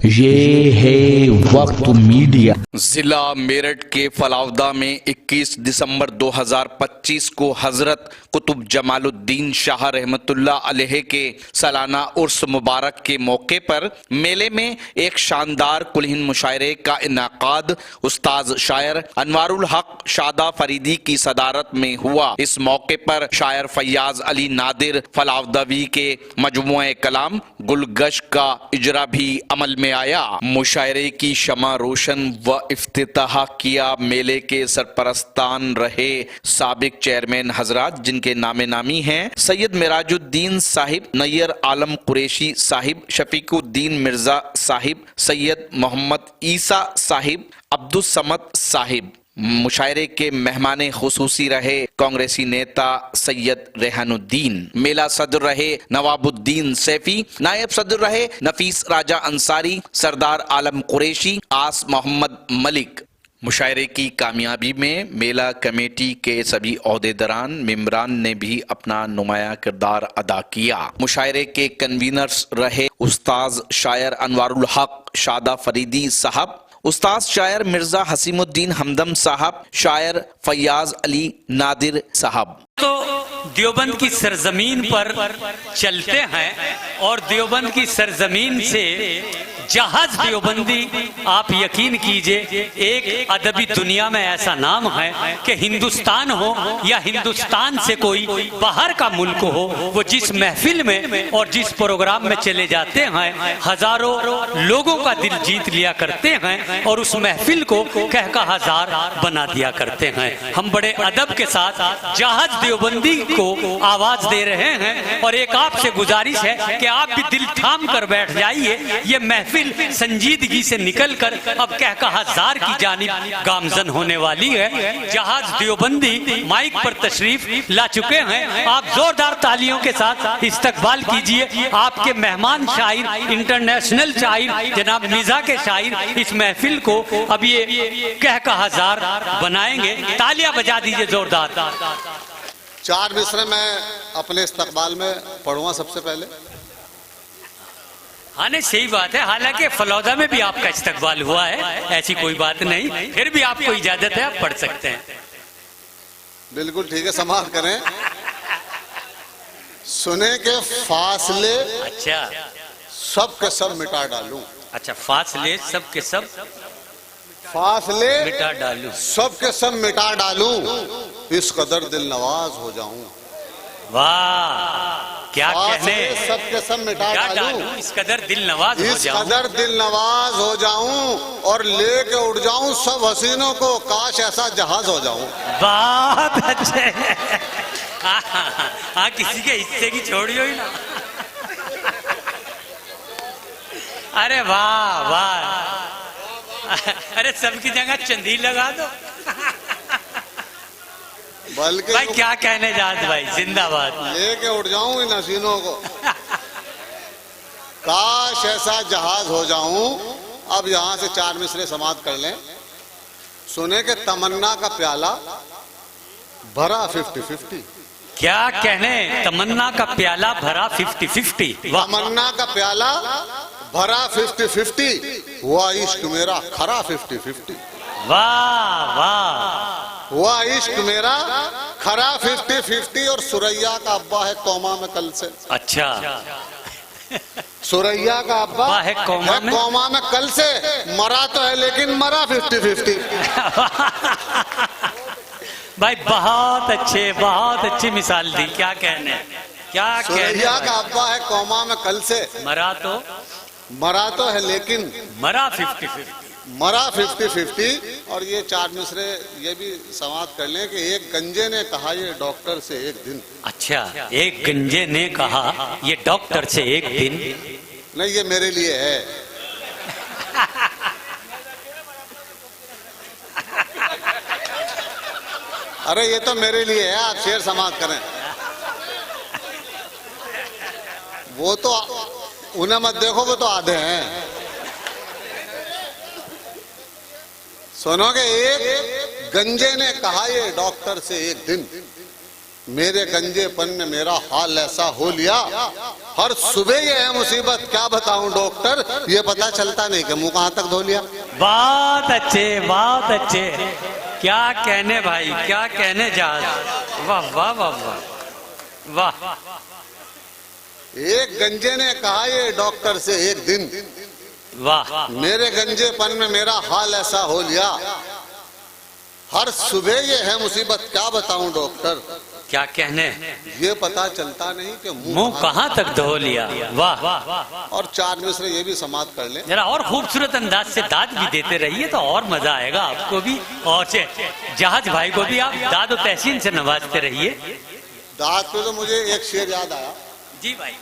ये है वक्त मीडिया। जिला मेरठ के फलावदा में 21 दिसंबर 2025 को हजरत कुतुब जमालुद्दीन शाह रहमतुल्लाह अलैह के सालाना उर्स मुबारक के मौके पर मेले में एक शानदार कुलहिन मुशायरे का इनाकाद उस्ताद शायर अनवारुल हक शादा फरीदी की सदारत में हुआ। इस मौके पर शायर फैयाज अली नादिर फलावदवी के मजमुए कलाम गुलगश का इजरा भी अमल में आया। मुशायरे की शमा रोशन व इफ्तिताह किया मेले के सरपरस्तान रहे साबिक चेयरमैन हजरात जिनके नामे नामी हैं सैयद मिराजुद्दीन साहिब, नैयर आलम कुरैशी साहिब, शफीकुद्दीन मिर्जा साहिब, सैयद मोहम्मद ईसा साहिब, अब्दुल समद साहिब। मुशायरे के मेहमान खुसूसी रहे कांग्रेसी नेता सैयद रेहानुद्दीन। मेला सदर रहे नवाबुद्दीन सैफी, नायब सदर रहे नफीस राजा अंसारी, सरदार आलम कुरैशी, आस मोहम्मद मलिक। मुशायरे की कामयाबी में मेला कमेटी के सभी ओहदेदारान मेंबरान ने भी अपना नुमाया किरदार अदा किया। मुशायरे के कन्वीनर्स रहे उस्ताद शायर अनवारुल हक शादा फरीदी साहब, उस्ताद शायर मिर्जा हसीमुद्दीन हमदम साहब, शायर फैयाज अली नादिर साहब। तो देवबंद की सरजमीन पर चलते हैं और देवबंद की सरजमीन से जहाज देवबंदी आप यकीन कीजिए एक अदबी दुनिया में ऐसा नाम है कि हिंदुस्तान हो या हिंदुस्तान से कोई बाहर का मुल्क हो, वो जिस महफिल में और जिस प्रोग्राम में चले जाते हैं हजारों लोगों का दिल जीत लिया करते हैं और उस महफिल को कहका हजार बना दिया करते हैं। हम बड़े अदब के साथ जहाज देवबंदी को आवाज दे रहे हैं और एक आपसे गुजारिश है कि आप भी दिल थाम कर बैठ जाइए। ये महफिल संजीदगी से निकलकर अब कहका हजार की जानिब गामजन होने वाली है। जहाज देवबंदी माइक पर तशरीफ ला चुके हैं। आप जोरदार तालियों के साथ इस्तकबाल कीजिए आपके मेहमान शायर, इंटरनेशनल शायर जनाब मिर्जा के शायर इस महफिल को अब ये कहका हजार बनाएंगे। तालियां बजा दीजिए जोरदार। चार मिसरे मैं अपने इस्तकबाल में पढ़ूंगा सबसे पहले। हाँ नहीं सही बात है, हालांकि फलौदा में भी आपका इस्तकबाल हुआ है, ऐसी कोई बात नहीं, फिर भी आपको इजाजत है, आप पढ़ सकते हैं। बिल्कुल ठीक है, समाप्त करें। सुने के फासले अच्छा सब के सब मिटा डालूं। अच्छा फासले सब के सब फासले मिटा डालूं, सब के सब मिटा डालूं, इस कदर दिल नवाज हो जाऊं। वाह क्या कहने, सब के सब मिटा डालूं, इस कदर दिल नवाज हो जाऊं, इस कदर दिल नवाज हो जाऊं और लेके उड़ जाऊं सब हसीनों को, काश ऐसा जहाज हो जाऊं। बहुत अच्छे। हाँ किसी के हिस्से की छोड़ियो ही ना। अरे वाह वाह, अरे सबकी जगह चंदी लगा दो। बल्कि भाई क्या कहने जात भाई, जिंदाबाद। लेके उड़ जाऊं इन हसीनों को, काश ऐसा जहाज हो जाऊं। अब यहां से चार मिसरे समाप्त कर लें। सुने के तमन्ना का प्याला भरा 50-50। क्या कहने, तमन्ना का प्याला भरा 50-50। तमन्ना का प्याला भरा 50-50, हुआ इश्क मेरा खरा 50-50। वाह वाह, हुआ इश्क मेरा खरा 50-50। और सुरैया का अब्बा है कौमा में कल से। अच्छा सुरैया का अब्बा है कौमा में कल से, मरा तो है लेकिन मरा 50-50। भाई बहुत अच्छी मिसाल दी। क्या कहने, क्या कहने। सुरैया का अब्बा है कौमा में कल से, मरा तो है लेकिन मरा 50-50। मरा 50-50। और ये चार मिसरे ये भी समाप्त कर लें कि एक गंजे ने कहा ये डॉक्टर से एक दिन। अच्छा, एक गंजे ने कहा ये डॉक्टर से एक दिन। नहीं ये मेरे लिए है। अरे ये तो मेरे लिए है, आप शेर समाप्त करें। वो तो उन्हें मत देखो, वो तो आधे हैं। सुनोगे, एक गंजे ने कहा ये डॉक्टर से एक दिन, मेरे गंजेपन में मेरा हाल ऐसा हो लिया, हर सुबह ये है मुसीबत, क्या बताऊं डॉक्टर, ये पता चलता नहीं कि मुंह कहां तक धो लिया। बहुत अच्छे, बहुत अच्छे। क्या कहने भाई, क्या कहने जहाज। वाह वाह वाह वाह वाह। एक गंजे ने कहा ये डॉक्टर से एक दिन, वाह। मेरे गंजेपन में मेरा हाल ऐसा हो लिया, हर सुबह ये है मुसीबत, क्या बताऊं डॉक्टर, क्या कहने, ये पता चलता नहीं कि मुंह कहाँ तक धो लिया। वाह। और चार मिसरे ये भी समाप्त कर ले। जरा और खूबसूरत अंदाज से दाद भी देते रहिए तो और मजा आएगा आपको भी, और जहाज भाई को भी आप दाद और तहसीन से नवाजते रहिए। दाद पे तो मुझे एक शेर याद आया। जी भाई।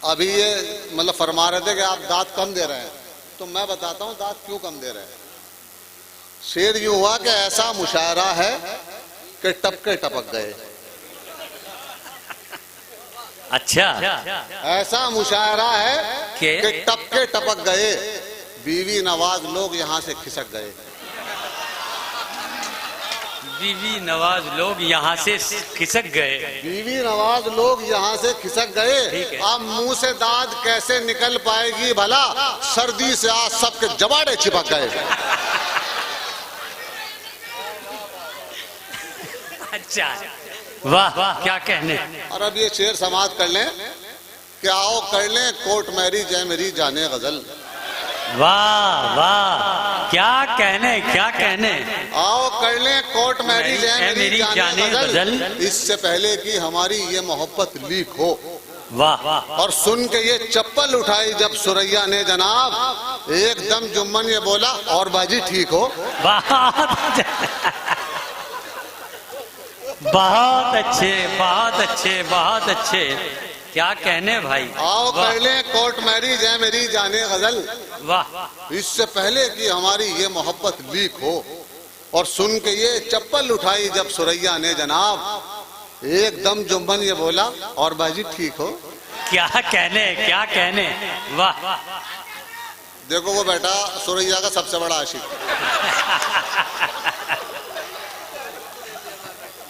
अभी ये मतलब फरमा रहे थे कि आप दाद कम दे रहे हैं, तो मैं बताता हूँ दाद क्यों कम दे रहे हैं। शेर यूं हुआ कि ऐसा मुशायरा है कि टपके टपक गए। अच्छा। ऐसा मुशायरा है कि टपके टपक गए, बीवी नवाज लोग यहाँ से खिसक गए। बीवी नवाज लोग यहाँ से खिसक गए। बीवी नवाज लोग यहाँ से खिसक गए। ठीक है। अब मुंह से दाद कैसे निकल पाएगी भला, सर्दी से आज सबके जबाड़े चिपक गए। अच्छा। वाह, क्या कहने। और अब ये शेर समाप्त कर लें कि आओ कर लें कोर्ट मैरी जय मेरी जाने गजल। वाह वाह, क्या कहने, क्या कहने। आओ कर लें कोर्ट मैरी जय मेरी जाने गजल, गजल। इससे पहले कि हमारी ये मोहब्बत लीक हो। वाह। और सुन के ये चप्पल उठाई जब सुरैया ने जनाब, एकदम जुम्मन ये बोला और बाजी ठीक हो। बहुत अच्छे, बहुत अच्छे, बहुत अच्छे। क्या कहने भाई। आओ कर लें कोर्ट मैरी जय मेरी जाने गजल, वाह। इससे पहले कि हमारी ये मोहब्बत लीक हो। और सुन के ये चप्पल उठाई जब सुरैया ने जनाब, एकदम जुम्मन ये बोला और बाजी ठीक हो। क्या कहने, क्या कहने। वाह। देखो वो बेटा सुरैया का सबसे बड़ा आशिक।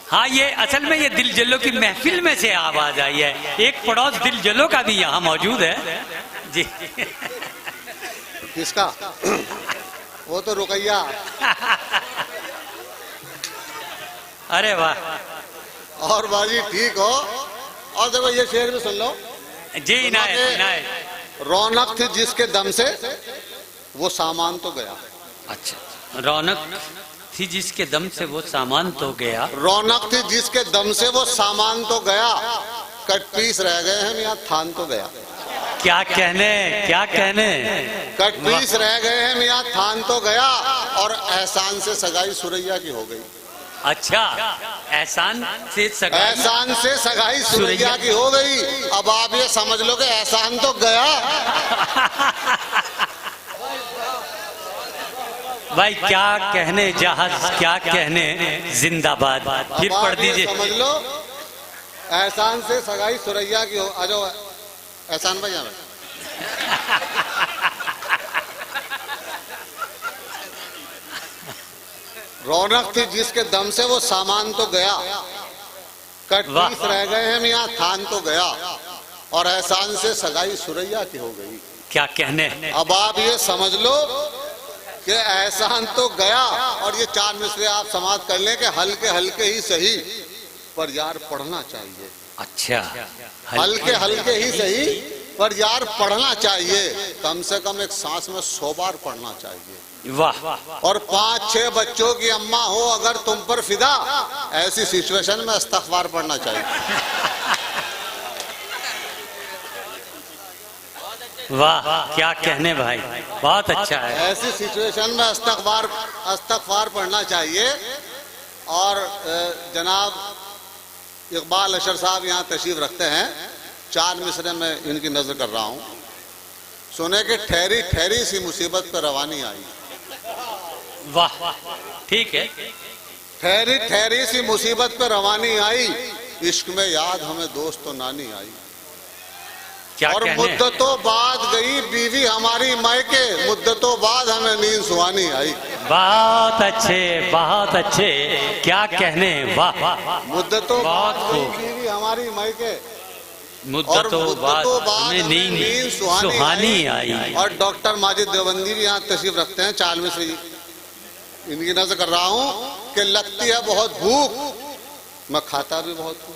हाँ, ये असल में ये दिल जलो की महफिल में से आवाज आई है। एक पड़ोस दिल जलो का भी यहाँ मौजूद है जी। किसका? वो तो रुकैया। अरे वाह। और बाजी ठीक हो। और देखो ये शेर भी सुन लो जी। इनायत। रौनक थी जिसके दम से वो सामान तो गया। अच्छा। रौनक थी जिसके दम से वो सामान तो गया। रौनक थी जिसके दम से वो सामान तो गया, कट पीस रह गए हैं यहाँ थान तो गया। क्या कहने, क्या कहने। कट पीस रह गए हैं यहाँ थान तो गया, और एहसान से सगाई सुरैया की हो गई। अच्छा। एहसान से सगाई, एहसान से सगाई सुरैया की हो गई। अब आप ये समझ लो कि एहसान तो गया। भाई क्या कहने जहाज, क्या कहने। जिंदाबाद। फिर पढ़ दीजिए। समझ लो एहसान से सगाई सुरैया की हो। आ जाओ एहसान भाई। रौनक थी जिसके दम से वो सामान तो गया, कट पीस रह गए हैं यहाँ थान तो गया, और एहसान से सगाई सुरैया की हो गई। क्या कहने। अब आप ये समझ लो कि एहसान तो गया, और ये चार मिसरे आप समाप्त कर लें कि हल्के हल्के ही सही पर यार पढ़ना चाहिए। अच्छा। हल्के हल्के ही सही पर यार पढ़ना चाहिए। कम से कम एक सांस में 100 बार पढ़ना चाहिए। वाह। और 5-6 बच्चों की अम्मा हो अगर तुम पर फिदा, ऐसी सिचुएशन में इस्तग़फ़ार पढ़ना चाहिए। वाह, क्या कहने भाई, बहुत अच्छा है। ऐसी सिचुएशन में इस्तग़फ़ार पढ़ना चाहिए। और जनाब इकबाल अशर साहब यहाँ तशरीफ रखते हैं। 4 मिसरे में इनकी नजर कर रहा हूँ। सुने कि ठहरी ठहरी सी मुसीबत पर रवानी आई। वाह, ठीक है। ठहरी ठहरी सी मुसीबत पर रवानी आई, इश्क में याद हमें दोस्त तो नानी आई। क्या और कहने? मुद्दतों बाद गई बीवी हमारी मायके, मुद्दतों बाद हमें नींद सुहानी आई। बहुत अच्छे, क्या कहने, वाह। मुद्दतों बहुत बाद गई खूब। बीवी हमारी मायके, मुद्दतों बाद हमें नींद सुहानी आई। और डॉक्टर माजिद देवबंदी भी यहाँ तशरीफ रखते हैं, चालमी से इनकी नजर कर रहा हूँ कि लगती है बहुत भूख, मैं खाता भी बहुत हूँ।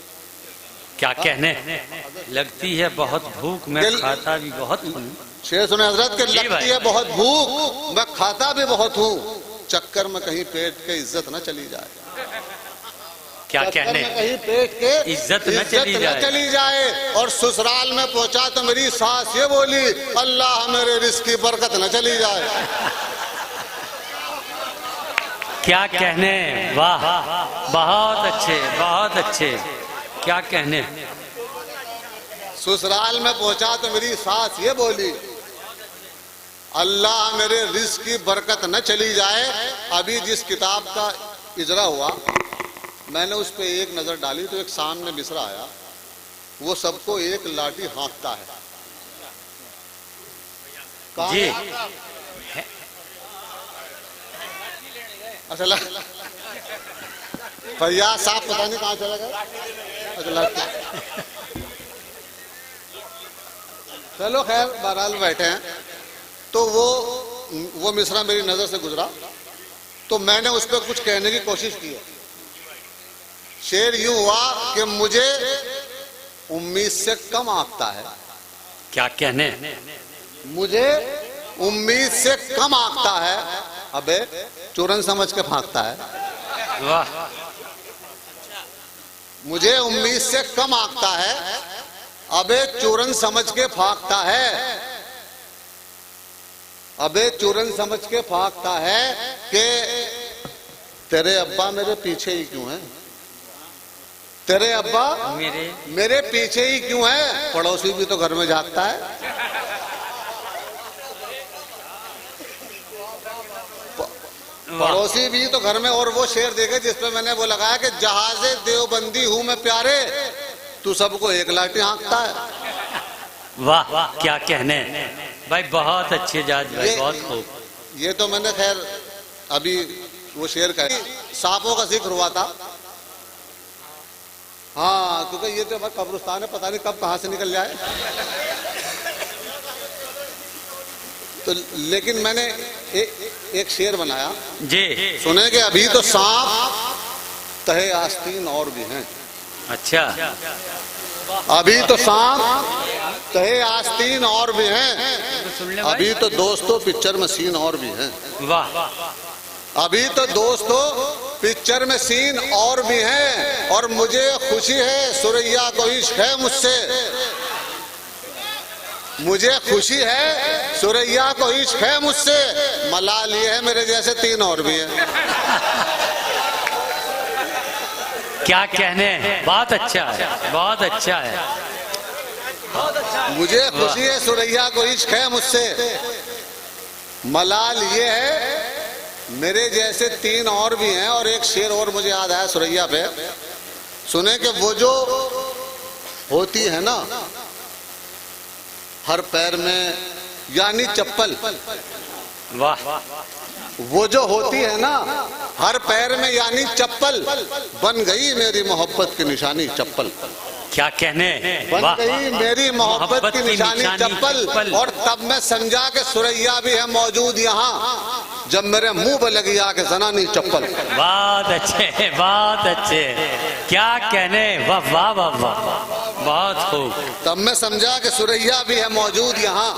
क्या कहने, लगती है बहुत भूख, मैं खाता भी बहुत हूँ। शेर सुने हजरत के जी भाई। लगती है बहुत भूख, मैं खाता भी बहुत हूँ, चक्कर में कहीं पेट के इज्जत न चली जाए। क्या कहने, कहीं पेट के इज्जत न चली जाए। और ससुराल में पहुंचा तो मेरी सास ये बोली, अल्लाह मेरे रिस्क की बरकत न चली जाए। क्या कहने, वाह, बहुत अच्छे, क्या कहने। ससुराल में पहुंचा तो मेरी सास ये बोली, अल्लाह मेरे रिस्क की बरकत न चली जाए। अभी जिस किताब का इजरा हुआ मैंने उस पे एक नजर डाली तो एक सामने मिसरा आया, वो सबको एक लाठी हाँकता है। जी अच्छा फैयाज साहब पता नहीं कहाँ चला गया। अच्छा चलो खैर बहरहाल बैठे हैं, तो वो मिसरा मेरी नजर से गुजरा तो मैंने उस पर कुछ कहने की कोशिश की है। शेर यूं हुआ कि मुझे उम्मीद से कम आंकता है। क्या कहने, मुझे उम्मीद से कम आंकता है, अबे चुरन समझ के फांकता है। वाह। मुझे उम्मीद से कम आंकता है, अबे चूरन समझ के फांकता है। अबे चूरन समझ के फांकता है कि तेरे अब्बा मेरे पीछे ही क्यों हैं, तेरे अब्बा मेरे पीछे ही क्यों है। पड़ोसी भी तो घर में जागता है। पड़ोसी भी तो घर में। और वो शेर देखे जिसपे मैंने वो लगाया कि जहाजे देवबंदी हूं मैं प्यारे, तू सबको एक लाठी हाँकता है। वाह, क्या कहने भाई, बहुत अच्छे जाज भाई, बहुत खूब। ये तो मैंने खैर अभी वो शेर का सांपों का जिक्र हुआ था। हाँ क्योंकि ये तो हमारा कब्रिस्तान है, पता नहीं कब कहां से निकल जाए। तो लेकिन मैंने एक शेर बनाया जी। सुने कि अभी तो सांप तहे आस्तीन और भी हैं। अच्छा, अभी तो सांप तहे आस्तीन और भी हैं। अभी तो दोस्तों पिक्चर में सीन और भी हैं। वाह। अभी तो दोस्तों पिक्चर में सीन और भी हैं। और मुझे खुशी है सुरैया को इश्क है मुझसे, मुझे खुशी है सुरैया को इश्क है मुझसे। मलाल ये है मेरे जैसे तीन और भी हैं। क्या कहने, बहुत अच्छा है, बहुत अच्छा है। मुझे खुशी है सुरैया को इश्क है मुझसे। मलाल ये है मेरे जैसे तीन और भी हैं। और एक शेर और मुझे याद आया सुरैया पे, सुने कि वो जो होती है ना हर पैर में यानी चप्पल, वाह। वो जो होती है ना हर पैर में यानी चप्पल, बन गई मेरी मोहब्बत की निशानी चप्पल। क्या कहने, बन वाह। गई मेरी मोहब्बत की निशानी चप्पल। और तब मैं समझा कि सुरैया भी है मौजूद यहाँ, जब मेरे मुंह पे लगी आके जनानी चप्पल। बहुत अच्छे, बहुत अच्छे, क्या कहने, वाह वाह वाह वाह, बहुत खूब। तब मैं समझा कि सुरैया भी है मौजूद यहाँ,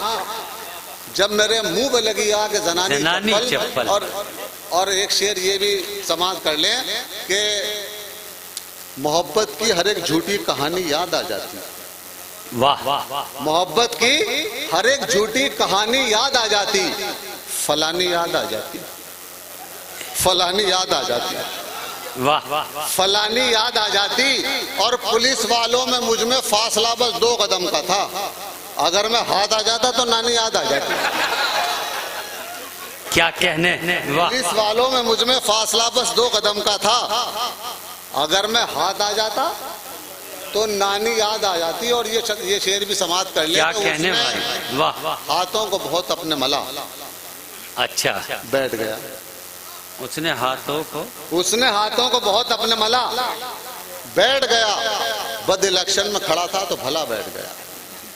जब मेरे मुंह पे लगी आके जनानी चप्पल। और एक शेर ये भी समाप्त कर लें कि मोहब्बत की हर एक झूठी कहानी याद आ जाती। वाह। मोहब्बत की हर एक झूठी कहानी याद आ जाती, फलानी याद आ जाती, फलानी याद आ जाती, वाह। फलानी याद आ जाती। और पुलिस वालों में मुझ में फासला बस 2 कदम का था, अगर मैं हाथ आ जाता तो नानी याद आ जाती। क्या कहने, वाह। पुलिस वालों में मुझ में फासला बस 2 कदम का था, अगर मैं हाथ आ जाता तो नानी याद आ जाती। और ये शेर भी समाप्त कर ले। क्या तो कहने उसने भाई, वाह। हाथों को बहुत अपने मला, अच्छा, बैठ गया। उसने हाथों को बहुत अपने मला, बैठ गया। बद इलेक्शन में खड़ा था तो भला बैठ गया।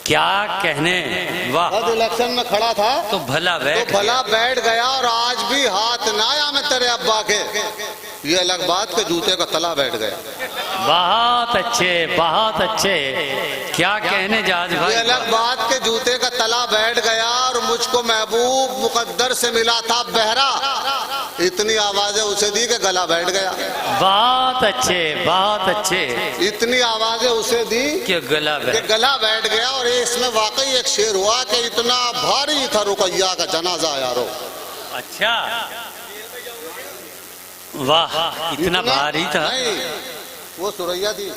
क्या कहने, वाह। बद इलेक्शन में खड़ा था तो भला बैठ गया। और आज भी हाथ ना आया मैं तेरे अब्बा के, ये अलग बात के जूते का तला बैठ गया। बहुत अच्छे, बहुत अच्छे। क्या कहने जहाज भाई, ये अलग बात के जूते का तला बैठ गया। और मुझको महबूब मुकद्दर से मिला था बहरा, इतनी आवाजें उसे दी कि गला बैठ गया। बहुत अच्छे, बहुत अच्छे। इतनी आवाजें उसे दी कि गला बैठ गया। और इसमें वाकई एक शेर हुआ कि इतना भारी था रुकैया का जनाजा यारो। अच्छा, वाह, इतना भारी था। नहीं, वो सुरैया थी।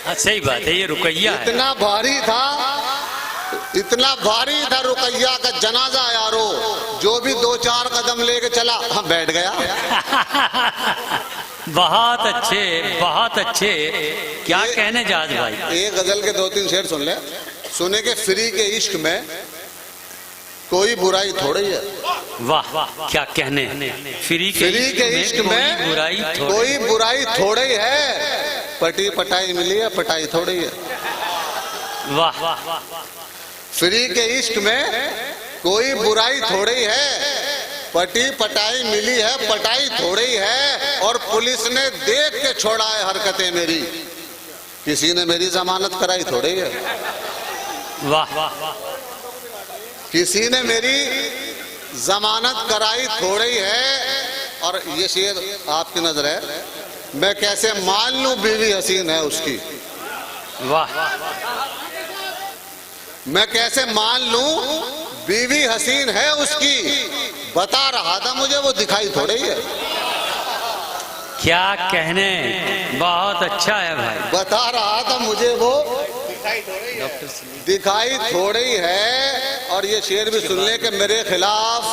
हाँ, सही बात है, ये रुकैया है। इतना भारी था रुकैया का जनाजा यारो। जो भी 2-4 कदम लेके चला, हाँ बैठ गया। बहुत अच्छे, बहुत अच्छे। क्या कहने जहाज भाई, एक गजल के 2-3 शेर सुन ले। सुने के फ्री के इश्क में कोई बुराई थोड़ी है। वाह, क्या कहने, फ्री के इश्क में कोई बुराई थोड़ी है। पटी पटाई मिली है, पटाई थोड़ी है। वाह, फ्री के इश्क में कोई बुराई थोड़ी है। पटी पटाई मिली है, पटाई थोड़ी है। और पुलिस ने देख के छोड़ा है हरकतें मेरी, किसी ने मेरी जमानत कराई थोड़ी है। वाह, किसी ने मेरी जमानत कराई थोड़ी है। और ये शेर आपकी नजर है, मैं कैसे मान लूं बीवी हसीन है उसकी। वाह, मैं कैसे मान लूं बीवी हसीन है उसकी। बता रहा था मुझे वो दिखाई थोड़ी है। क्या कहने, बहुत अच्छा है भाई। बता रहा था मुझे वो दिखाई थोड़ी है। और ये शेर भी सुन ले कि मेरे खिलाफ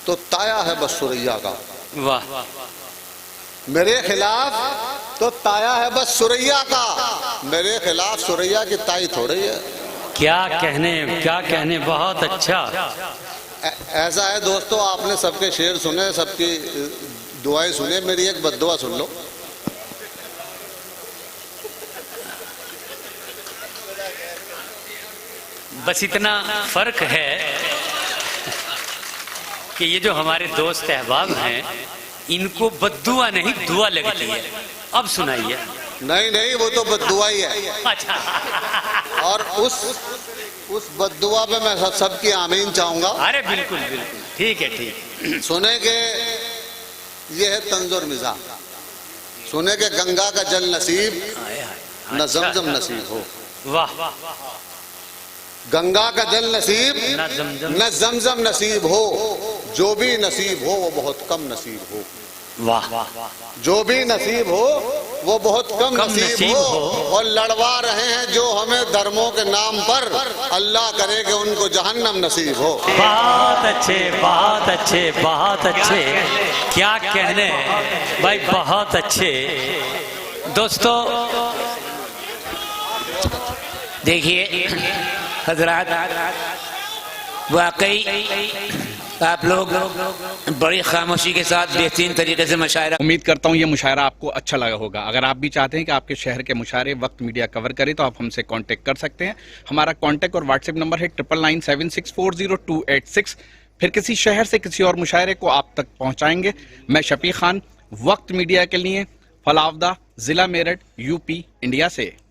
तो ताया है बस सुरैया का। वाह, मेरे खिलाफ तो ताया है बस सुरैया का। मेरे खिलाफ सुरैया की ताई थोड़ी है। क्या कहने, बहुत अच्छा। ऐसा है दोस्तों, आपने सबके शेर सुने, सबकी दुआएं सुने, मेरी एक बद्दुआ सुन लो। बस इतना फर्क है कि ये जो हमारे दोस्त अहबाब हैं, इनको बद्दुआ नहीं दुआ लगती है। अब सुनाइए। नहीं, वो तो बद्दुआ ही है। अच्छा, और उस बद्दुआ पे मैं सबकी आमीन चाहूंगा। अरे बिल्कुल, ठीक है। सुने के ये है तंजुर मिजाज, सुने के गंगा का जल नसीब न जमजम नसीब हो। वाह, गंगा का जल नसीब न जमजम नसीब हो। जो भी नसीब हो वो बहुत कम नसीब हो। वाह, जो भी नसीब हो वो बहुत कम नसीब हो। और लड़वा रहे हैं जो हमें धर्मों के नाम पर, अल्लाह करे कि उनको जहन्नम नसीब हो। बहुत अच्छे, बहुत अच्छे, बहुत अच्छे। क्या कहने भाई, बहुत अच्छे। दोस्तों देखिए हजरात, वाकई आप लोग बड़ी खामोशी के साथ बेहतरीन तरीके से मुशायरा। उम्मीद करता हूँ ये मुशायरा आपको अच्छा लगा होगा। अगर आप भी चाहते हैं कि आपके शहर के मुशायरे वक्त मीडिया कवर करे तो आप हमसे कांटेक्ट कर सकते हैं। हमारा कांटेक्ट और व्हाट्सएप नंबर है 9997640286। फिर किसी शहर से किसी और मुशायरे को आप तक पहुँचाएंगे। मैं शफी खान, वक्त मीडिया के लिए, फलावदा, जिला मेरठ, यूपी, इंडिया से।